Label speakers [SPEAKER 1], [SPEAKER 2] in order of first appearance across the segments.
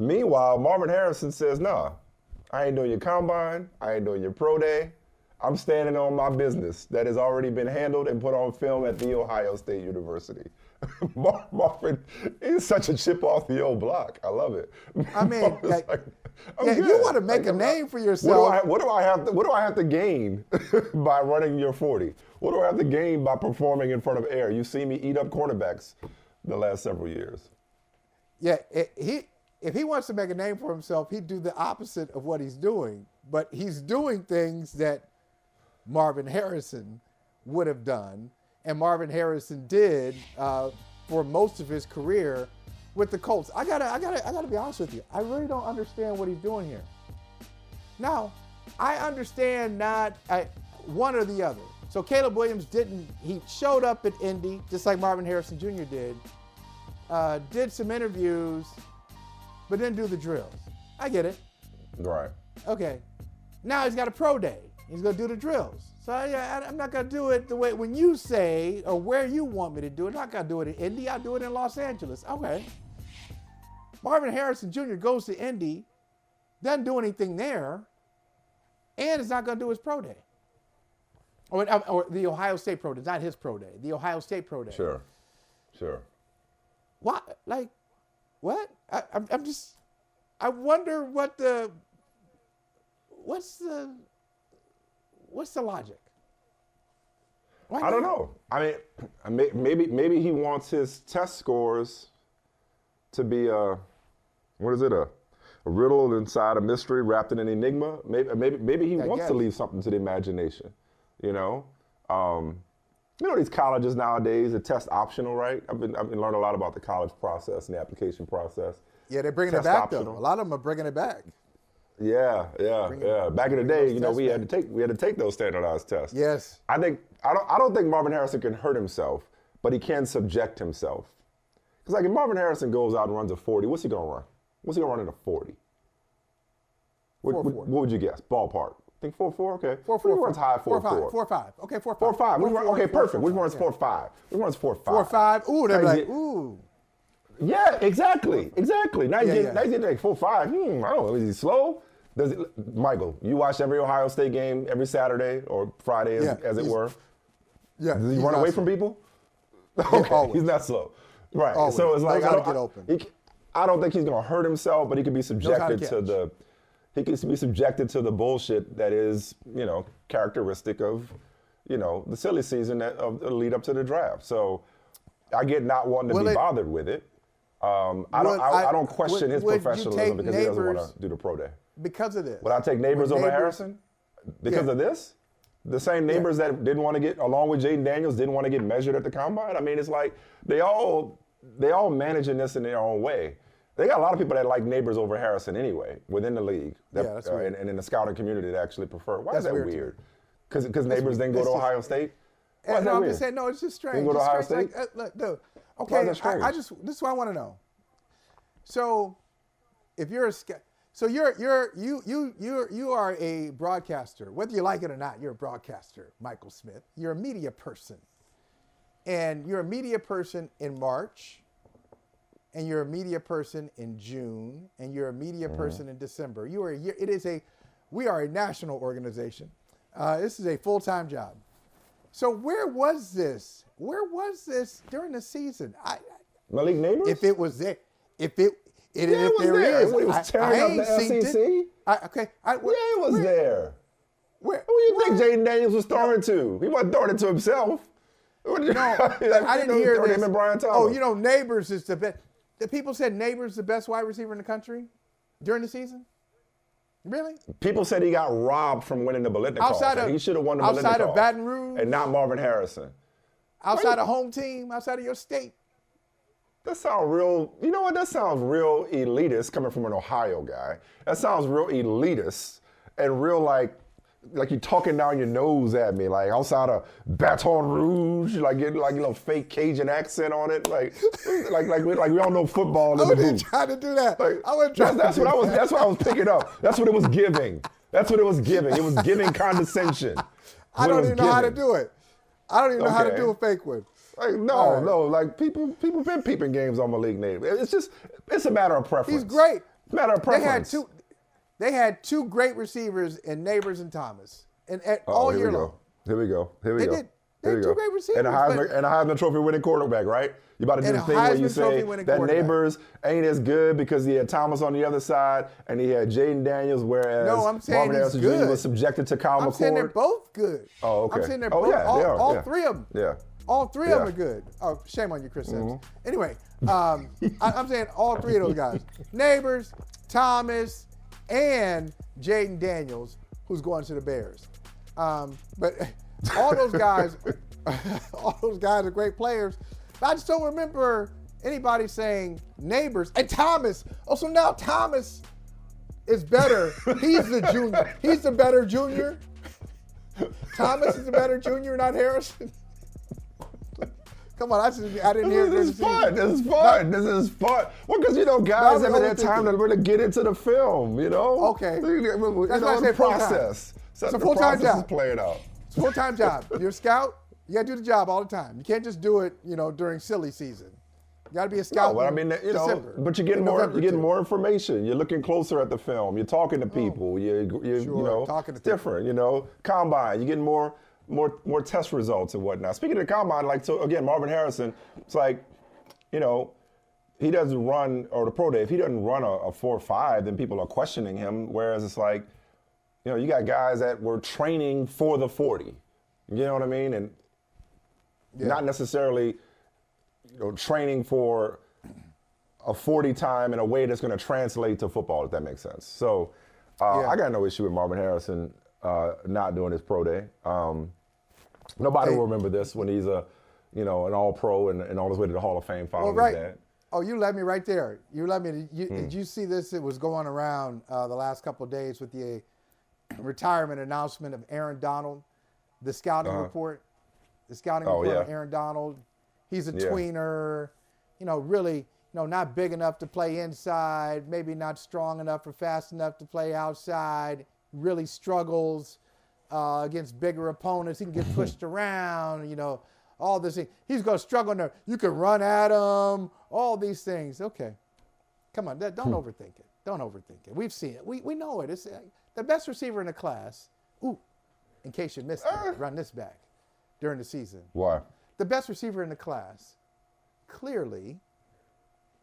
[SPEAKER 1] Meanwhile, Marvin Harrison says, nah, I ain't doing your combine. I ain't doing your pro day. I'm standing on my business that has already been handled and put on film at The Ohio State University. Marvin is such a chip off the old block. I love it.
[SPEAKER 2] I mean, you want to make a name for yourself.
[SPEAKER 1] What do I have to gain by running your 40? What do I have to gain by performing in front of air? You see me eat up cornerbacks the last several years.
[SPEAKER 2] Yeah, if he wants to make a name for himself, he'd do the opposite of what he's doing. But he's doing things that Marvin Harrison would have done, and Marvin Harrison did for most of his career with the Colts. I gotta be honest with you. I really don't understand what he's doing here. Now, I understand not one or the other. So Caleb Williams he showed up at Indy just like Marvin Harrison Jr. did some interviews, but didn't do the drills. I get it.
[SPEAKER 1] Right.
[SPEAKER 2] Okay. Now he's got a pro day. He's going to do the drills. So I'm not going to do it the way when you say or where you want me to do it. I'm not going to do it in Indy. I'll do it in Los Angeles. Okay. Marvin Harrison Jr. goes to Indy, doesn't do anything there, and is not going to do his pro day. Or the Ohio State pro day, not his pro day. The Ohio State pro day.
[SPEAKER 1] Sure.
[SPEAKER 2] What? Like, what? I wonder what's the logic?
[SPEAKER 1] I don't know. I mean, maybe he wants his test scores to be a riddle inside a mystery wrapped in an enigma. Maybe he wants to leave something to the imagination. You know, these colleges nowadays, the test optional, right? I've been learning a lot about the college process and the application process.
[SPEAKER 2] Yeah, they're bringing it back though. A lot of them are bringing it back.
[SPEAKER 1] Yeah. Back in the day, we had to take those standardized tests.
[SPEAKER 2] Yes.
[SPEAKER 1] I don't think Marvin Harrison can hurt himself, but he can subject himself. Because like if Marvin Harrison goes out and runs a 40, what's he gonna run? What's he gonna run in a 40? What would you guess? Ballpark. Think 4.4? Okay.
[SPEAKER 2] 4.4.
[SPEAKER 1] He runs high 4.4.
[SPEAKER 2] 4.5. Okay, 4.5.
[SPEAKER 1] 4.5. Okay, perfect. Which runs 4.5? Which runs 4.5?
[SPEAKER 2] 4.5. Ooh, they're like, ooh.
[SPEAKER 1] Yeah, exactly. Now he's getting like 4.5. I don't know. Is he slow? Michael, you watch every Ohio State game every Saturday or Friday, as it were.
[SPEAKER 2] Yeah.
[SPEAKER 1] Does he run away from people? Okay, he's not slow. Right.
[SPEAKER 2] Always.
[SPEAKER 1] So it's like
[SPEAKER 2] I
[SPEAKER 1] don't think he's going to hurt himself, but he could be subjected to the bullshit that is, characteristic of, the silly season of the lead up to the draft. So I get not wanting to be bothered with it. I don't question his professionalism because he doesn't want to do the pro day.
[SPEAKER 2] Because of this.
[SPEAKER 1] Would I take Neighbors over Harrison? Because of this? The same Neighbors that didn't want to get, along with Jaden Daniels, didn't want to get measured at the combine? I mean, it's like they all managing this in their own way. They got a lot of people that like Neighbors over Harrison anyway within the league.
[SPEAKER 2] That's weird.
[SPEAKER 1] And in the scouting community that actually prefer. Why is that weird? Because Neighbors didn't go to Ohio State? Why is that
[SPEAKER 2] I'm
[SPEAKER 1] weird?
[SPEAKER 2] just saying, no, it's just strange.
[SPEAKER 1] Didn't go to Ohio State?
[SPEAKER 2] Look, dude. Okay,
[SPEAKER 1] Why is that strange?
[SPEAKER 2] this is what I want to know. So, if you're a scout, so you are a broadcaster, whether you like it or not. You're a broadcaster, Michael Smith. You're a media person, and you're a media person in March, and you're a media person in June, and you're a media person in December. We are a national organization. This is a full-time job. So where was this? Where was this during the season?
[SPEAKER 1] Malik Neighbors?
[SPEAKER 2] If it was there, if there
[SPEAKER 1] is, when he was tearing up the SEC. It was there.
[SPEAKER 2] Where?
[SPEAKER 1] Who do you think Jaden Daniels was throwing to? He wasn't throwing it to himself.
[SPEAKER 2] No, I didn't hear this.
[SPEAKER 1] Him and Brian Thomas.
[SPEAKER 2] Oh, Neighbors is the best. The people said Neighbors the best wide receiver in the country during the season. Really?
[SPEAKER 1] People said he got robbed from winning the Biletnikoff. He should have won the Biletnikoff.
[SPEAKER 2] Outside of Baton Rouge?
[SPEAKER 1] And not Marvin Harrison.
[SPEAKER 2] Outside of home team? Outside of your state?
[SPEAKER 1] That sounds real, you know what? That sounds real elitist coming from an Ohio guy. That sounds real elitist and real like you're talking down your nose at me, like outside of Baton Rouge, like getting like fake Cajun accent on it, like we don't know football in the booth.
[SPEAKER 2] I wasn't trying to do that.
[SPEAKER 1] Like, that's what I was picking up. That's what it was giving. It was giving condescension.
[SPEAKER 2] I don't even know how to do it. I don't even know how to do a fake one.
[SPEAKER 1] Like no, like people been peeping games on Malik Neighbors. It's a matter of preference.
[SPEAKER 2] He's great.
[SPEAKER 1] Matter of preference.
[SPEAKER 2] They had two great receivers in Neighbors and Thomas, and all year long.
[SPEAKER 1] Here we go.
[SPEAKER 2] They had two great receivers.
[SPEAKER 1] And a Heisman Trophy winning quarterback, right? You about to do the thing where you say that Neighbors ain't as good because he had Thomas on the other side and he had Jaden Daniels, whereas Marvin Harrison Jr. was subjected to Kyle McCord.
[SPEAKER 2] I'm saying they're both good.
[SPEAKER 1] Oh, okay.
[SPEAKER 2] I'm saying they're both. All three of them.
[SPEAKER 1] Yeah.
[SPEAKER 2] All three of them are good. Oh, shame on you, Chris Sims. Anyway, I'm saying all three of those guys: Neighbors, Thomas, and Jaden Daniels, who's going to the Bears. But all those guys are great players. But I just don't remember anybody saying Neighbors and Thomas. Oh, so now Thomas is better. He's the junior. He's the better junior. Thomas is the better junior, not Harrison. Come on, I didn't hear this.
[SPEAKER 1] This is fun. This is fun. Well, because, guys haven't had time to really get into the film,
[SPEAKER 2] Okay.
[SPEAKER 1] That's why I say process.
[SPEAKER 2] It's a full-time job.
[SPEAKER 1] Is playing out.
[SPEAKER 2] It's a full-time job. You're a scout. You got to do the job all the time. You can't just do it, during silly season. You got to be a scout.
[SPEAKER 1] No, December, but you're getting more information. You're looking closer at the film. You're talking to people. You're
[SPEAKER 2] talking to
[SPEAKER 1] it's different. Combine. You're getting more test results and whatnot. Speaking of the combine, again, Marvin Harrison, it's like, he doesn't run, or the pro day, if he doesn't run a 4.5, then people are questioning him. Whereas it's like, you got guys that were training for the 40. You know what I mean? And not necessarily, training for a 40 time in a way that's going to translate to football, if that makes sense. So I got no issue with Marvin Harrison not doing his pro day. Nobody will remember this when he's an all-pro and on his way to the Hall of Fame following his dad.
[SPEAKER 2] Oh, you led me right there. Did you see this? It was going around the last couple of days with the retirement announcement of Aaron Donald, the scouting report. The scouting report on Aaron Donald. He's a tweener, really, not big enough to play inside, maybe not strong enough or fast enough to play outside, really struggles against bigger opponents. He can get pushed around, all this. He's going to struggle there. You can run at him, all these things. Okay. Come on, don't overthink it. Don't overthink it. We've seen it. We know it. It's the best receiver in the class. Ooh, in case you missed it, run this back during the season.
[SPEAKER 1] Why?
[SPEAKER 2] The best receiver in the class, clearly,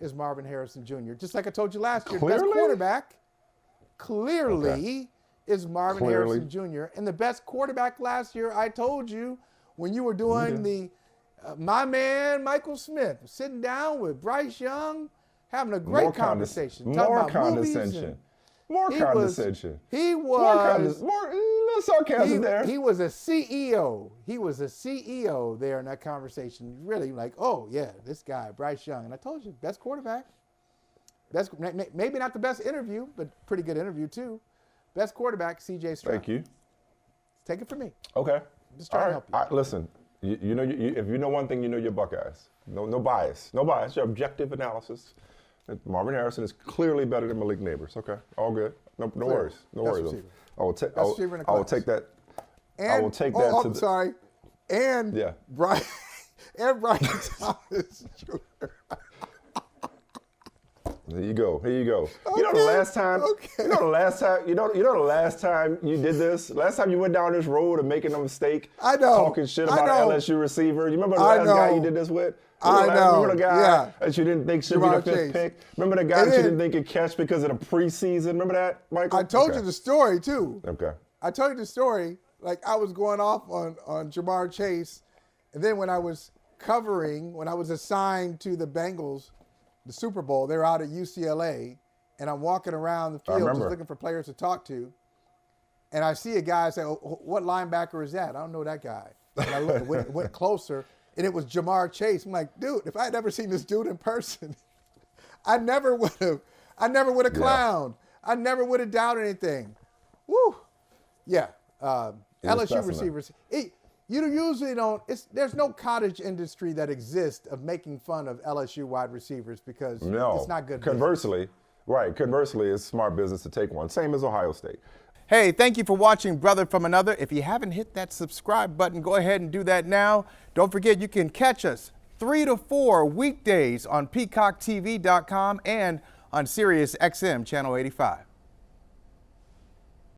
[SPEAKER 2] is Marvin Harrison Jr. Just like I told you last year, the best quarterback, clearly, is Marvin Harrison Jr. And the best quarterback last year, I told you, when you were doing my man, Michael Smith, sitting down with Bryce Young, having a great conversation.
[SPEAKER 1] More condescension. More condescension.
[SPEAKER 2] He was
[SPEAKER 1] more sarcasm there.
[SPEAKER 2] He was a CEO. He was a CEO there in that conversation. Really, like, oh yeah, this guy Bryce Young. And I told you, best quarterback. Maybe not the best interview, but pretty good interview too. Best quarterback, C.J. Stroud.
[SPEAKER 1] Thank you.
[SPEAKER 2] Take it from me.
[SPEAKER 1] Okay.
[SPEAKER 2] I'm just trying to help you.
[SPEAKER 1] Listen, if you know one thing, you're Buckeyes. No bias. No bias. Your objective analysis. Marvin Harrison is clearly better than Malik Neighbors. Okay, all good. No worries. No worries. I will take that.
[SPEAKER 2] And,
[SPEAKER 1] I will take that to the.
[SPEAKER 2] Sorry. And Brian Thomas Jr.
[SPEAKER 1] Here you go. Okay. The last time you did this? Last time you went down this road of making a mistake, talking shit about an LSU receiver. You remember the last guy you did this with? Remember the guy that you didn't think should be the fifth pick? Remember the guy that you didn't think could catch because of the preseason? Remember that, Michael?
[SPEAKER 2] I told you the story, too.
[SPEAKER 1] Okay.
[SPEAKER 2] I told you the story. Like, I was going off on Jamar Chase, and then when I was assigned to the Bengals, the Super Bowl, they're out at UCLA, and I'm walking around the field just looking for players to talk to, and I see a guy say, oh, what linebacker is that? I don't know that guy. And I went closer, and it was Jamar Chase. I'm like, dude, if I had never seen this dude in person, I never would have clowned. I never would have doubted anything. Woo. Yeah. LSU receivers. You usually don't. There's no cottage industry that exists of making fun of LSU wide receivers because it's not good.
[SPEAKER 1] Conversely, it's smart business to take one. Same as Ohio State.
[SPEAKER 3] Hey, thank you for watching Brother from Another. If you haven't hit that subscribe button, go ahead and do that now. Don't forget you can catch us 3 to 4 weekdays on PeacockTV.com and on Sirius XM Channel 85.